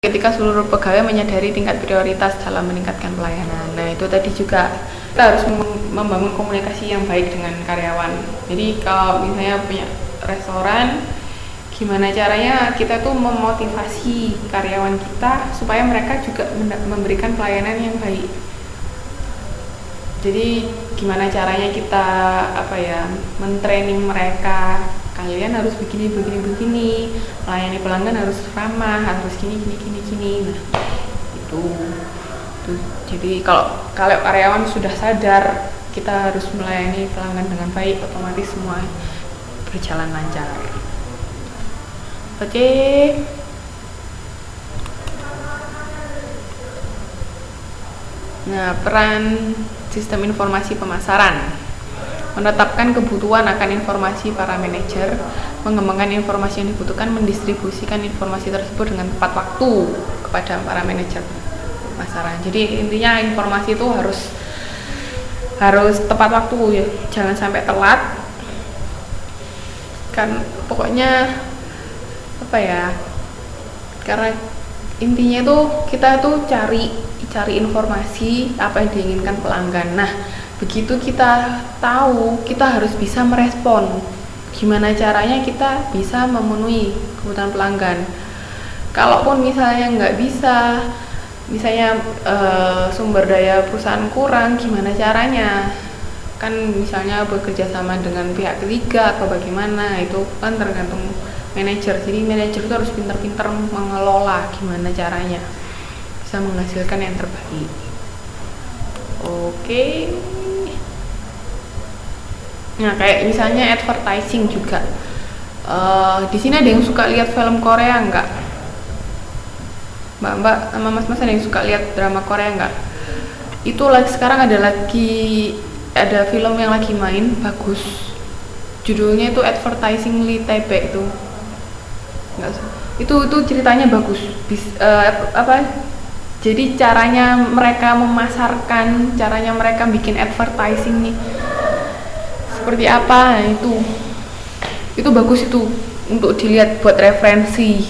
ketika seluruh pegawai menyadari tingkat prioritas dalam meningkatkan pelayanan. Nah, itu tadi juga kita harus membangun komunikasi yang baik dengan karyawan. Jadi kalau misalnya punya restoran, gimana caranya kita tuh memotivasi karyawan kita supaya mereka juga memberikan pelayanan yang baik. Jadi gimana caranya kita mentraining mereka, kalian harus begini, melayani pelanggan harus ramah, harus gini. Nah, itu. Jadi kalau karyawan sudah sadar kita harus melayani pelanggan dengan baik, otomatis semua berjalan lancar. Oke. Nah, peran sistem informasi pemasaran: menetapkan kebutuhan akan informasi para manajer, mengembangkan informasi yang dibutuhkan, mendistribusikan informasi tersebut dengan tepat waktu kepada para manajer pemasaran. Jadi intinya informasi itu harus tepat waktu ya, jangan sampai telat. Kan pokoknya karena intinya itu kita tuh cari informasi apa yang diinginkan pelanggan. Nah, begitu kita tahu, kita harus bisa merespon gimana caranya kita bisa memenuhi kebutuhan pelanggan. Kalaupun misalnya nggak bisa, misalnya sumber daya perusahaan kurang, gimana caranya? Kan misalnya bekerja sama dengan pihak ketiga atau bagaimana, itu kan tergantung manajer. Jadi manajer itu harus pintar-pintar mengelola gimana caranya bisa menghasilkan yang terbaik. Oke. Nah, kayak misalnya advertising juga. Di sini ada yang suka lihat film Korea nggak? Mbak sama mas-mas ada yang suka lihat drama Korea nggak? Itu sekarang ada film yang lagi main bagus. Judulnya itu Advertising Li Taipei itu. Itu ceritanya bagus. Jadi caranya mereka memasarkan, caranya mereka bikin advertising nih seperti apa, itu bagus, itu untuk dilihat buat referensi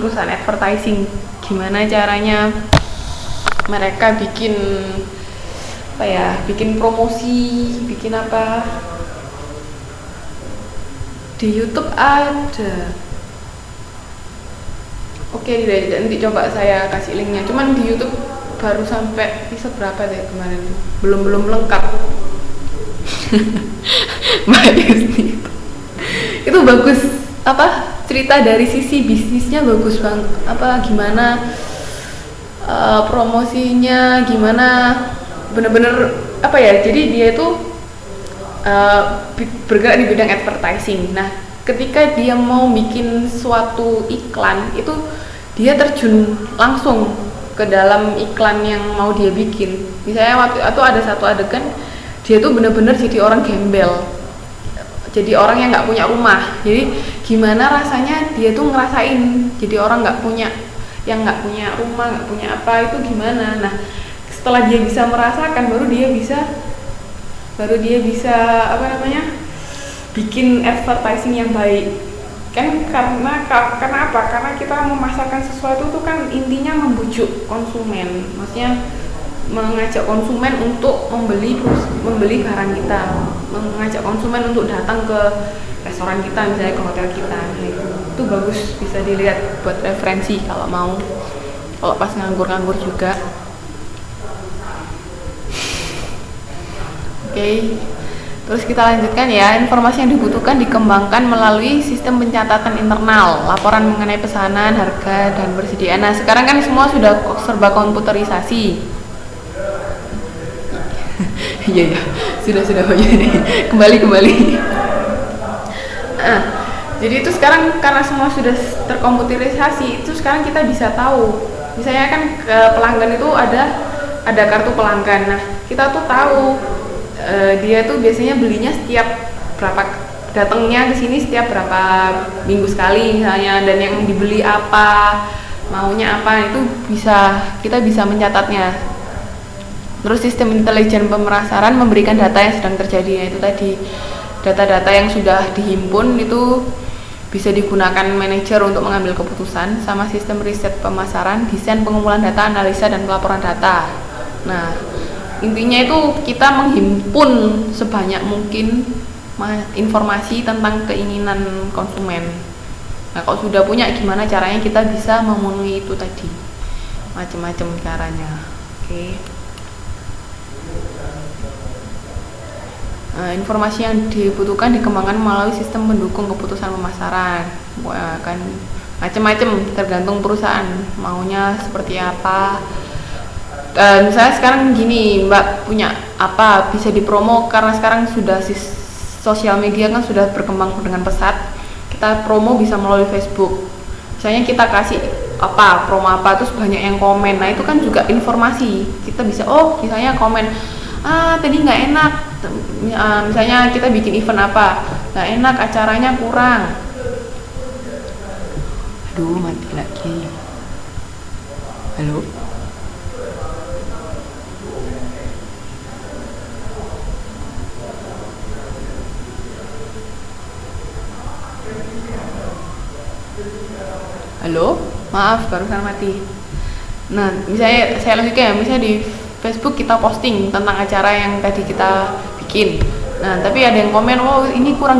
perusahaan advertising, gimana caranya mereka bikin promosi, bikin apa. Di YouTube ada. Oke, nanti coba saya kasih linknya. Cuman di YouTube baru sampai episode berapa deh kemarin tuh, belum lengkap. Mbak Yusni itu bagus, cerita dari sisi bisnisnya bagus banget, gimana promosinya, gimana bener-bener jadi dia itu bergerak di bidang advertising. Nah, ketika dia mau bikin suatu iklan, itu dia terjun langsung ke dalam iklan yang mau dia bikin. Misalnya waktu itu ada satu adegan, dia tuh bener-bener jadi orang gembel, jadi orang yang nggak punya rumah. Jadi gimana rasanya dia tuh ngerasain jadi orang nggak punya rumah, nggak punya apa, itu gimana. Nah, setelah dia bisa merasakan, baru dia bisa bikin advertising yang baik. Kan karena apa? Karena kita memasarkan sesuatu itu kan intinya membujuk konsumen, maksudnya mengajak konsumen untuk membeli barang kita, mengajak konsumen untuk datang ke restoran kita, misalnya ke hotel kita. Itu bagus, bisa dilihat buat referensi kalau pas nganggur juga. Oke. Terus kita lanjutkan ya, informasi yang dibutuhkan dikembangkan melalui sistem pencatatan internal, laporan mengenai pesanan, harga, dan persediaan. Nah, sekarang kan semua sudah serba komputerisasi. Iya, sudah kembali. Nah, jadi itu sekarang karena semua sudah terkomputerisasi, itu sekarang kita bisa tahu. Misalnya kan ke pelanggan itu ada kartu pelanggan. Nah, kita tuh tahu dia tuh biasanya belinya setiap berapa, datangnya ke sini setiap berapa minggu sekali misalnya, dan yang dibeli apa, maunya apa, itu kita bisa mencatatnya. Terus sistem intelijen pemerasaran memberikan data yang sedang terjadi, yaitu tadi data-data yang sudah dihimpun itu bisa digunakan manajer untuk mengambil keputusan, sama sistem riset pemasaran, desain pengumpulan data, analisa, dan pelaporan data. Nah, intinya itu kita menghimpun sebanyak mungkin informasi tentang keinginan konsumen. Nah, kalau sudah punya, gimana caranya kita bisa memenuhi itu tadi? Macam-macam caranya. Oke. Nah, informasi yang dibutuhkan dikembangkan melalui sistem pendukung keputusan pemasaran. Wah, kan macam-macam, tergantung perusahaan maunya seperti apa. Misalnya sekarang gini, Mbak punya apa, bisa dipromo karena sekarang sudah sosial media kan sudah berkembang dengan pesat. Kita promo bisa melalui Facebook. Misalnya kita kasih apa, promo apa, terus banyak yang komen. Nah, itu kan juga informasi. Kita bisa, misalnya komen, tadi nggak enak. Misalnya kita bikin event apa, nggak enak, acaranya kurang. Aduh, mati lagi. Halo? Halo? Maaf, barusan mati. Nah, misalnya saya lanjutkan ya, misalnya di Facebook kita posting tentang acara yang tadi kita bikin. Nah, tapi ada yang komen, ini kurang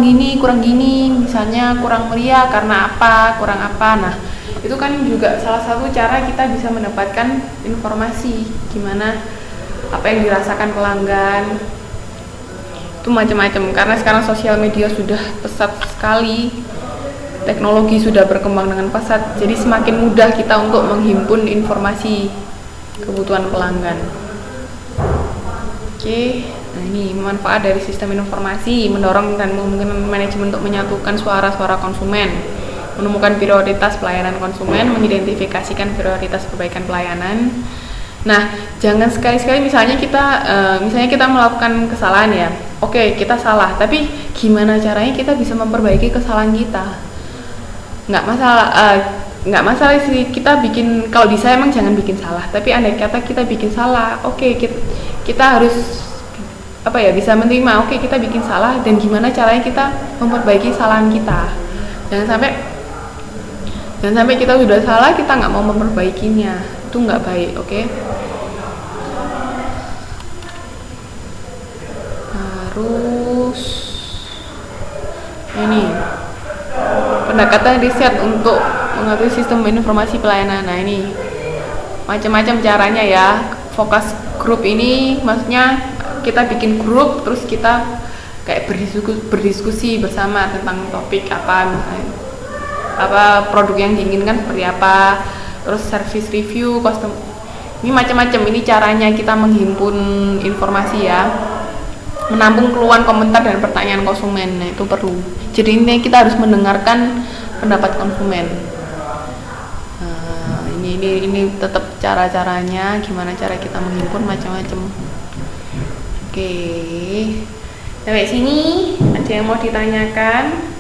gini, misalnya kurang meriah karena apa, kurang apa. Nah, itu kan juga salah satu cara kita bisa mendapatkan informasi gimana apa yang dirasakan pelanggan. Itu macam-macam, karena sekarang sosial media sudah pesat sekali. Teknologi sudah berkembang dengan pesat, jadi semakin mudah kita untuk menghimpun informasi kebutuhan pelanggan. Oke, nah ini manfaat dari sistem informasi, mendorong dan memungkinkan manajemen untuk menyatukan suara-suara konsumen, menemukan prioritas pelayanan konsumen, mengidentifikasikan prioritas perbaikan pelayanan. Nah, jangan sekali-sekali misalnya kita melakukan kesalahan ya, oke, kita salah, tapi gimana caranya kita bisa memperbaiki kesalahan kita? Nggak masalah sih kita bikin, kalau bisa emang jangan bikin salah, tapi andai kata kita bikin salah, kita harus bisa menerima, kita bikin salah dan gimana caranya kita memperbaiki kesalahan kita. Jangan sampai kita sudah salah kita nggak mau memperbaikinya, itu nggak baik. Terus ini pendekatan riset untuk mengatur sistem informasi pelayanan. Nah, ini macam-macam caranya ya. Focus group ini maksudnya kita bikin grup, terus kita kayak berdiskusi bersama tentang topik apa, misalnya apa produk yang diinginkan seperti apa, terus service review, custom, ini macam-macam. Ini caranya kita menghimpun informasi ya, menampung keluhan, komentar, dan pertanyaan konsumen. Nah, itu perlu. Jadi ini kita harus mendengarkan pendapat konsumen. Ini tetap cara-caranya, gimana cara kita menghimpun, macam-macam. Sampai sini ada yang mau ditanyakan?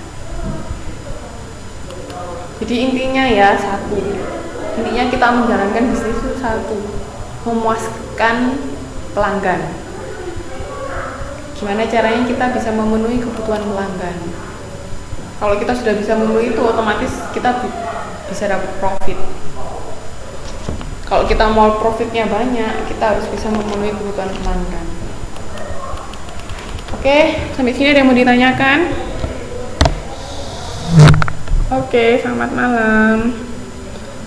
Jadi intinya ya intinya kita menjalankan bisnis itu satu, memuaskan pelanggan. Gimana caranya kita bisa memenuhi kebutuhan pelanggan? Kalau kita sudah bisa memenuhi itu, otomatis kita bisa dapat profit. Kalau kita mau profitnya banyak, kita harus bisa memenuhi kebutuhan pelanggan. Sampai sini ada yang mau ditanyakan? Selamat malam.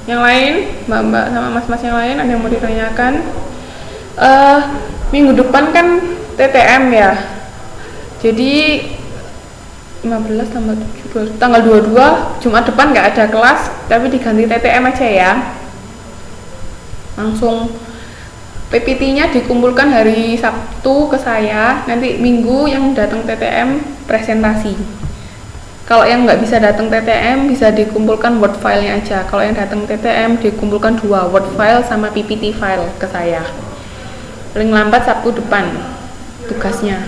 Yang lain, mbak-mbak sama mas-mas yang lain ada yang mau ditanyakan? Minggu depan kan TTM ya. Jadi 15 tanggal 22 Jumat depan nggak ada kelas, tapi diganti TTM aja ya. Langsung PPT-nya dikumpulkan hari Sabtu ke saya, nanti Minggu yang datang TTM presentasi. Kalau yang nggak bisa datang TTM bisa dikumpulkan Word file-nya aja. Kalau yang datang TTM dikumpulkan 2, Word file sama PPT file ke saya. Paling lambat Sabtu depan tugasnya.